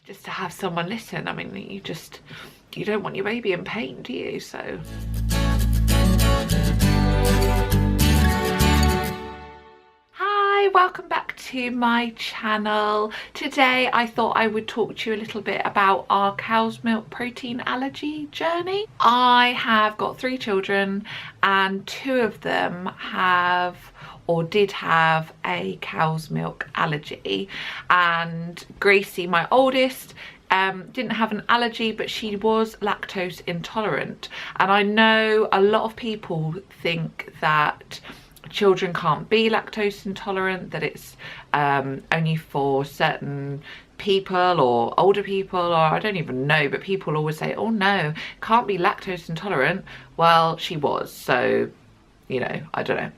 just to have someone listen. I mean, you don't want your baby in pain, do you? So hi, welcome back to my channel. Today I thought I would talk to you a little bit about our cow's milk protein allergy journey. I have got 3 children and 2 of them have or did have a cow's milk allergy, and Gracie, my oldest, didn't have an allergy, but she was lactose intolerant. And I know a lot of people think that children can't be lactose intolerant, that it's only for certain people or older people, or I don't even know, but people always say, oh no, can't be lactose intolerant. Well, she was, so you know, I don't know.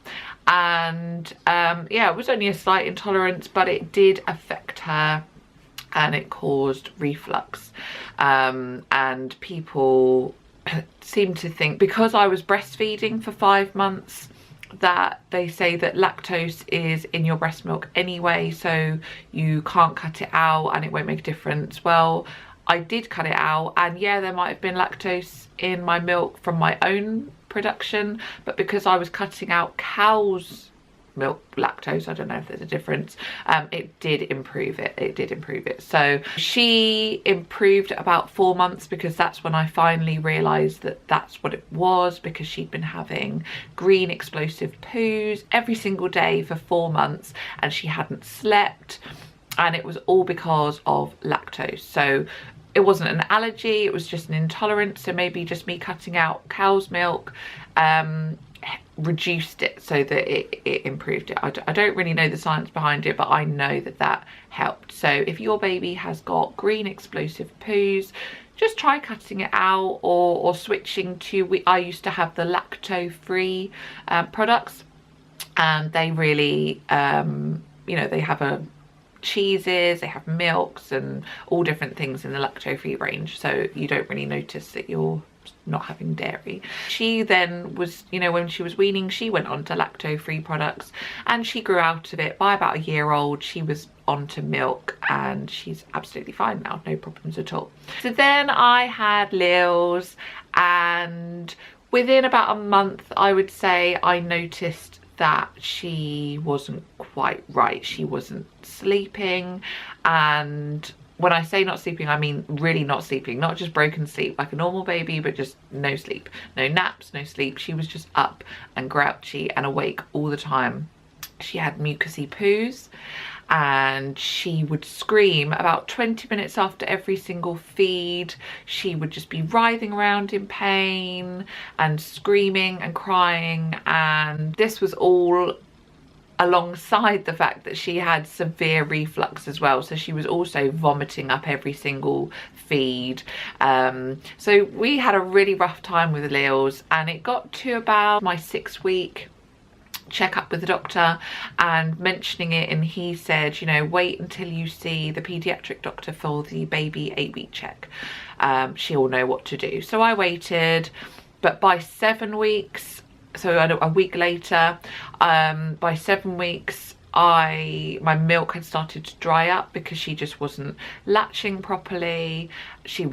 And yeah, it was only a slight intolerance, but it did affect her and it caused reflux. And people seem to think, because I was breastfeeding for 5 months, that they say that lactose is in your breast milk anyway, so you can't cut it out and it won't make a difference. Well, I did cut it out, and yeah, there might have been lactose in my milk from my own production, but because I was cutting out cow's milk lactose, I don't know if there's a difference, it did improve it. So she improved at about 4 months, because that's when I finally realized that that's what it was, because she'd been having green explosive poos every single day for 4 months and she hadn't slept, and it was all because of lactose. So it wasn't an allergy, it was just an intolerance. So maybe just me cutting out cow's milk reduced it so that it improved it. I don't really know the science behind it, but I know that that helped. So if your baby has got green explosive poos, just try cutting it out or switching to, I used to have the lacto-free products, and they really, you know, they have cheeses, they have milks and all different things in the lacto-free range, so you don't really notice that you're not having dairy. She then was, you know, when she was weaning, she went on to lacto-free products and she grew out of it. By about a year old, she was onto milk and she's absolutely fine now, no problems at all. So then I had Lils, and within about a month, I would say, I noticed that she wasn't quite right. She wasn't sleeping, and when I say not sleeping, I mean really not sleeping, not just broken sleep like a normal baby, but just no sleep, no naps, no sleep. She was just up and grouchy and awake all the time. She had mucousy poos, and she would scream about 20 minutes after every single feed. She would just be writhing around in pain and screaming and crying, and this was all alongside the fact that she had severe reflux as well, so she was also vomiting up every single feed. So we had a really rough time with Lils, and it got to about my 6th week check up with the doctor and mentioning it, and he said, you know, wait until you see the pediatric doctor for the baby 8-week check, she'll know what to do. So I waited, but by 7 weeks, so a week later, by 7 weeks, my milk had started to dry up because she just wasn't latching properly. She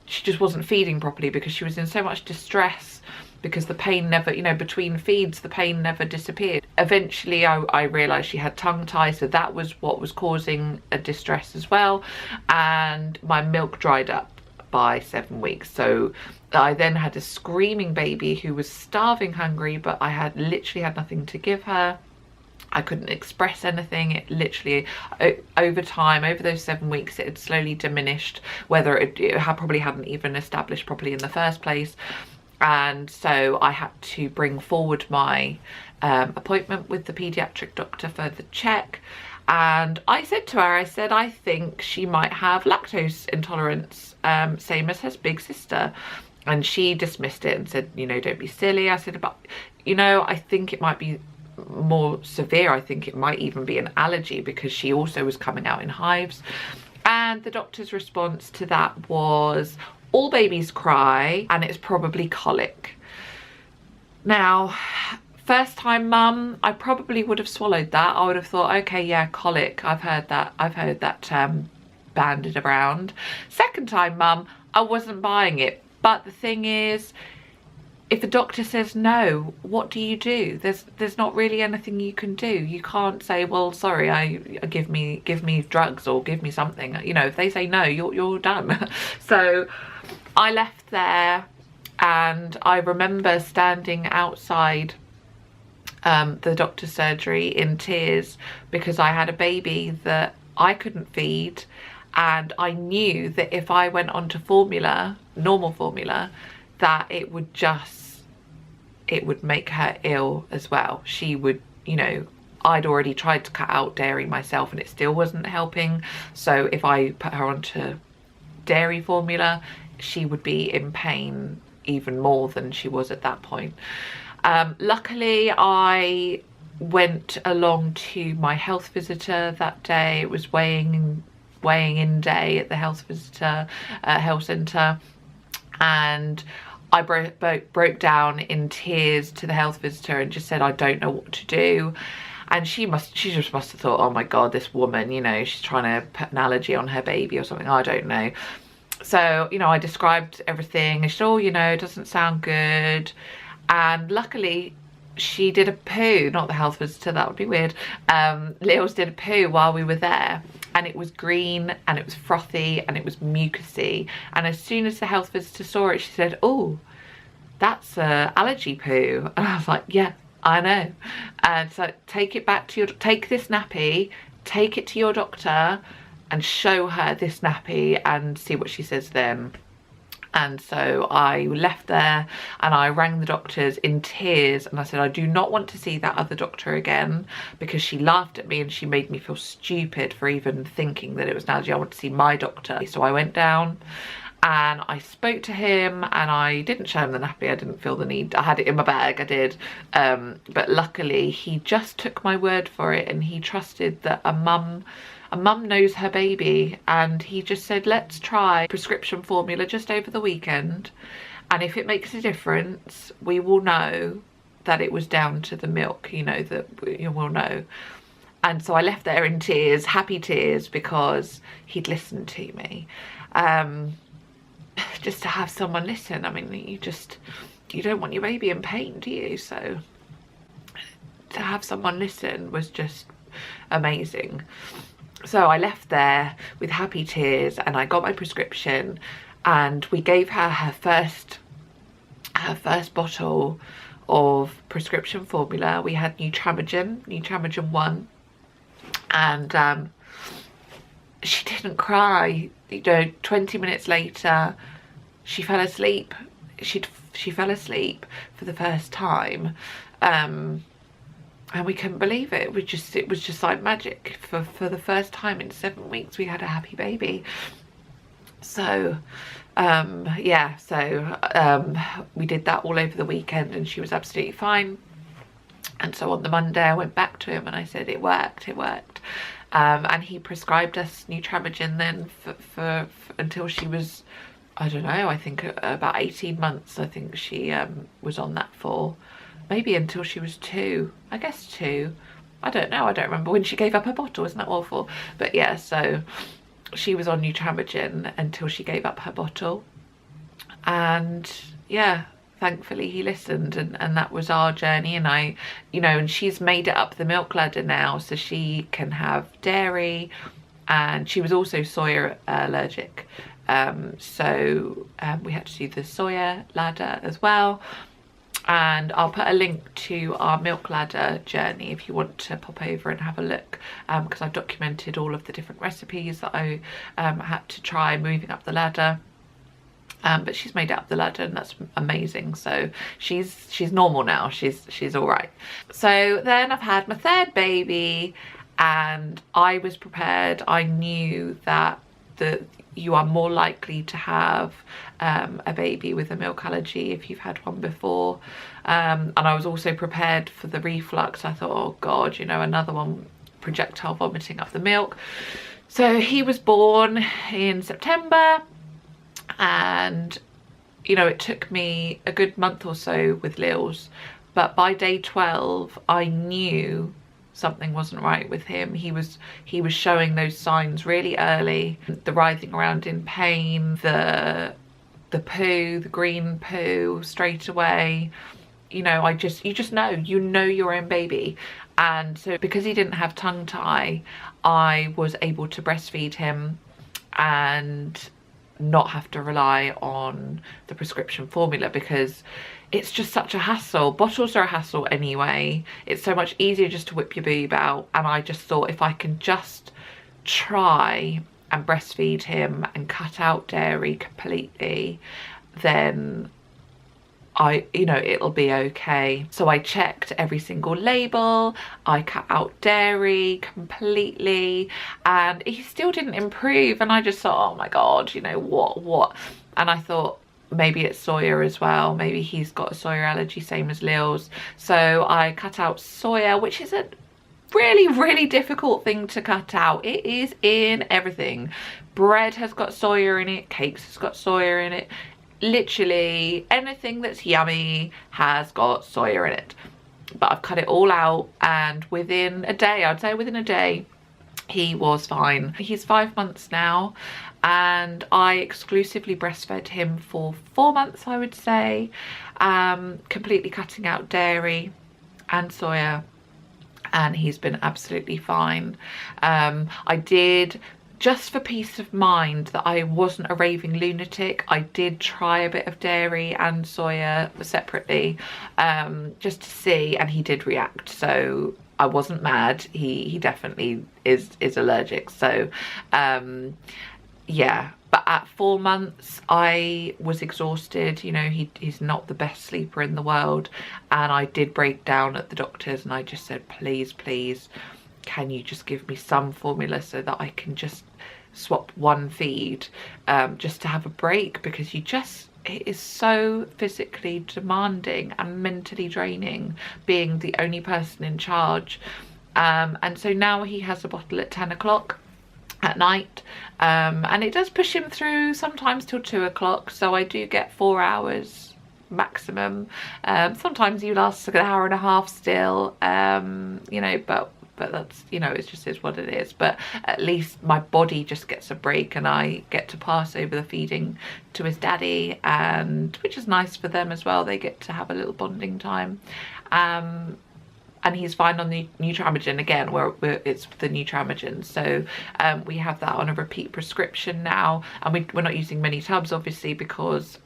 just wasn't feeding properly because she was in so much distress, because the pain never, you know, between feeds, the pain never disappeared. Eventually I realized she had tongue tie, so that was what was causing a distress as well, and my milk dried up by 7 weeks. So I then had a screaming baby who was starving hungry, but I had literally had nothing to give her. I couldn't express anything. It literally, over time, over those 7 weeks, it had slowly diminished, whether it probably hadn't even established properly in the first place. And so I had to bring forward my appointment with the pediatric doctor for the check. And I said to her, I said, I think she might have lactose intolerance, same as her big sister. And she dismissed it and said, you know, don't be silly. I said, but, you know, I think it might be more severe. I think it might even be an allergy, because she also was coming out in hives. And the doctor's response to that was, all babies cry and it's probably colic. Now, first time mum, I probably would have swallowed that. I would have thought, okay, yeah, colic, I've heard that term banded around. Second time, mum, I wasn't buying it. But the thing is, if the doctor says no, what do you do? There's not really anything you can do. You can't say, well, sorry, give me drugs or give me something. You know, if they say no, you're done. So I left there, and I remember standing outside the doctor's surgery in tears because I had a baby that I couldn't feed, and I knew that if I went on to formula, normal formula, that it would make her ill as well. She would, you know, I'd already tried to cut out dairy myself and it still wasn't helping. So if I put her onto dairy formula, she would be in pain even more than she was at that point. Luckily, I went along to my health visitor that day. It was weighing in day at the health visitor health centre, and I broke down in tears to the health visitor and just said, I don't know what to do. And she just must have thought, oh my God, this woman, you know, she's trying to put an allergy on her baby or something. I don't know. So, you know, I described everything. And she said, oh, you know, it doesn't sound good. And luckily, she did a poo, not the health visitor, that would be weird. Lils did a poo while we were there, and it was green and it was frothy and it was mucousy. And as soon as the health visitor saw it, she said, oh, that's allergy poo. And I was like, yeah, I know. And so take this nappy, take it to your doctor and show her this nappy and see what she says then. And so I left there and I rang the doctors in tears and I said, I do not want to see that other doctor again, because she laughed at me and she made me feel stupid for even thinking that it was an allergy. I want to see my doctor. So I went down and I spoke to him, and I didn't show him the nappy. I didn't feel the need. I had it in my bag, I did. But luckily he just took my word for it, and he trusted that a mum knows her baby, and he just said, let's try prescription formula just over the weekend, and if it makes a difference, we will know that it was down to the milk, you know, that you will know. And so I left there in tears, happy tears, because he'd listened to me. Just to have someone listen. I mean, you don't want your baby in pain, do you? So to have someone listen was just amazing. So I left there with happy tears, and I got my prescription, and we gave her her first bottle of prescription formula. We had Nutramigen 1, and she didn't cry. You know, 20 minutes later, she fell asleep. She fell asleep for the first time. And we couldn't believe it. It was just like magic. For the first time in 7 weeks, we had a happy baby. So yeah, so we did that all over the weekend, and she was absolutely fine. And so on the Monday, I went back to him and I said, it worked. And he prescribed us Nutramigen then for until she was, I don't know, I think about 18 months. I think she was on that for. Maybe until she was 2, I guess 2. I don't know, I don't remember when she gave up her bottle. Isn't that awful? But yeah, so she was on Nutramigen until she gave up her bottle. And yeah, thankfully he listened, and that was our journey. And I, you know, and she's made it up the milk ladder now, so she can have dairy, and she was also soya allergic. So we had to do the soya ladder as well. And I'll put a link to our milk ladder journey if you want to pop over and have a look, because I've documented all of the different recipes that I had to try moving up the ladder. But she's made it up the ladder, and that's amazing. So she's normal now. She's all right. So then I've had my third baby, and I was prepared. I knew that you are more likely to have a baby with a milk allergy if you've had one before, and I was also prepared for the reflux. I thought, oh God, you know, another one, projectile vomiting up the milk. So he was born in September, and you know, it took me a good month or so with Lils, but by day 12 I knew something wasn't right with him. He was showing those signs really early. The writhing around in pain, the poo, the green poo straight away. You know, you just know your own baby. And so because he didn't have tongue tie, I was able to breastfeed him and not have to rely on the prescription formula, because it's just such a hassle. Bottles are a hassle anyway. It's so much easier just to whip your boob out. And I just thought, if I can just try and breastfeed him and cut out dairy completely, then it'll be okay. So I checked every single label, I cut out dairy completely, and he still didn't improve. And I just thought, oh my God, you know, what? And I thought, maybe it's soya as well. Maybe he's got a soya allergy, same as Lils. So I cut out soya, which is a really, really difficult thing to cut out. It is in everything. Bread has got soya in it, cakes has got soya in it. Literally anything that's yummy has got soya in it. But I've cut it all out, and within a day, I'd say within a day, he was fine. He's 5 months now, and I exclusively breastfed him for 4 months, I would say, completely cutting out dairy and soya, and he's been absolutely fine. I did, just for peace of mind that I wasn't a raving lunatic, I did try a bit of dairy and soya separately, just to see, and he did react. So I wasn't mad. He definitely is allergic. So yeah, but at 4 months I was exhausted. You know, he's not the best sleeper in the world, and I did break down at the doctor's, and I just said, please, can you just give me some formula so that I can just swap one feed, just to have a break, because it is so physically demanding and mentally draining being the only person in charge. And so now he has a bottle at 10 o'clock at night, and it does push him through sometimes till 2 o'clock, so I do get 4 hours maximum. Sometimes he lasts like an hour and a half still, you know, but that's, you know, it just is what it is. But at least my body just gets a break, and I get to pass over the feeding to his daddy, and which is nice for them as well. They get to have a little bonding time. And he's fine on the Nutramigen again, where it's the Nutramigen. So we have that on a repeat prescription now, and we're not using many tubs, obviously, because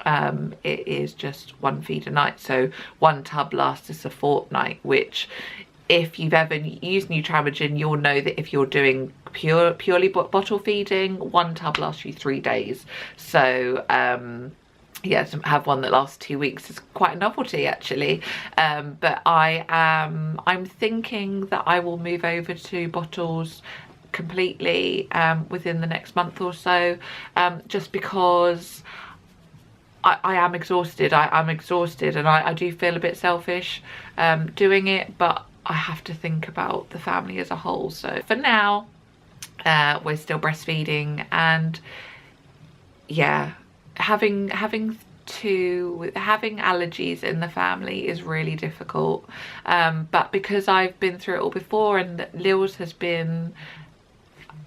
it is just one feed a night. So one tub lasts us a fortnight, which, if you've ever used Nutramigen, you'll know that if you're doing purely bottle feeding, one tub lasts you 3 days. So yeah, to have one that lasts 2 weeks is quite a novelty, actually. But I'm thinking that I will move over to bottles completely within the next month or so, just because I am exhausted. I'm exhausted, and I do feel a bit selfish doing it, but I have to think about the family as a whole. So for now, we're still breastfeeding, and yeah, having allergies in the family is really difficult. But because I've been through it all before, and Lils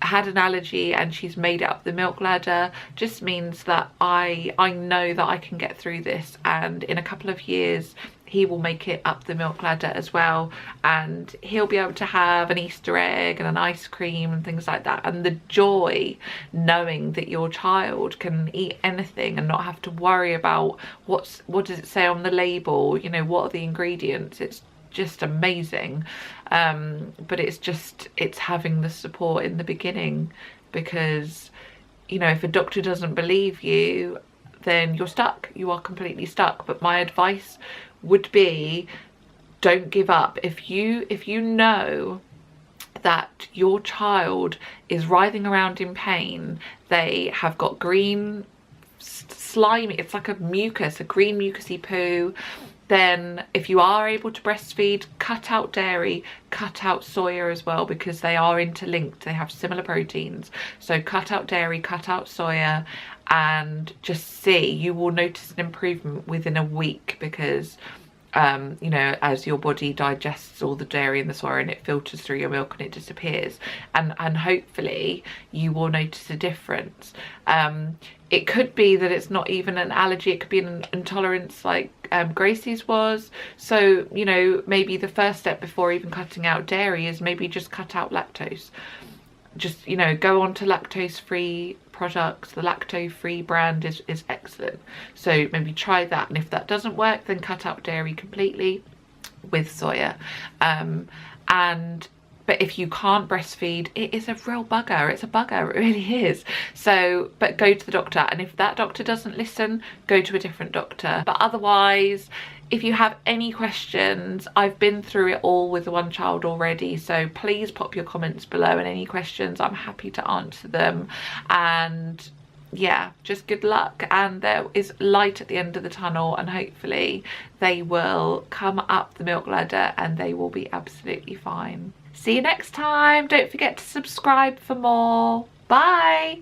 had an allergy and she's made it up the milk ladder, just means that I know that I can get through this, and in a couple of years he will make it up the milk ladder as well, and he'll be able to have an Easter egg and an ice cream and things like that. And the joy knowing that your child can eat anything and not have to worry about what does it say on the label, you know, what are the ingredients, it's just amazing. But it's having the support in the beginning, because, you know, if a doctor doesn't believe you, then you're stuck. You are completely stuck. But my advice would be, don't give up. If you know that your child is writhing around in pain, they have got green slimy, it's like a mucus, a green mucusy poo, then if you are able to breastfeed, cut out dairy, cut out soya as well, because they are interlinked, they have similar proteins. So cut out dairy, cut out soya, and just see, you will notice an improvement within a week, because you know, as your body digests all the dairy and the soy and it filters through your milk and it disappears, and hopefully you will notice a difference. It could be that it's not even an allergy, it could be an intolerance like Gracie's was. So, you know, maybe the first step before even cutting out dairy is maybe just cut out lactose. Just, you know, go on to lactose-free products. The lactose-free brand is excellent. So maybe try that, and if that doesn't work, then cut out dairy completely with soya. But if you can't breastfeed, it is a real bugger. It's a bugger, it really is. So, but go to the doctor, and if that doctor doesn't listen, go to a different doctor. But otherwise, if you have any questions, I've been through it all with one child already, so please pop your comments below, and any questions, I'm happy to answer them. And yeah, just good luck, and there is light at the end of the tunnel, and hopefully they will come up the milk ladder and they will be absolutely fine. See you next time. Don't forget to subscribe for more. Bye.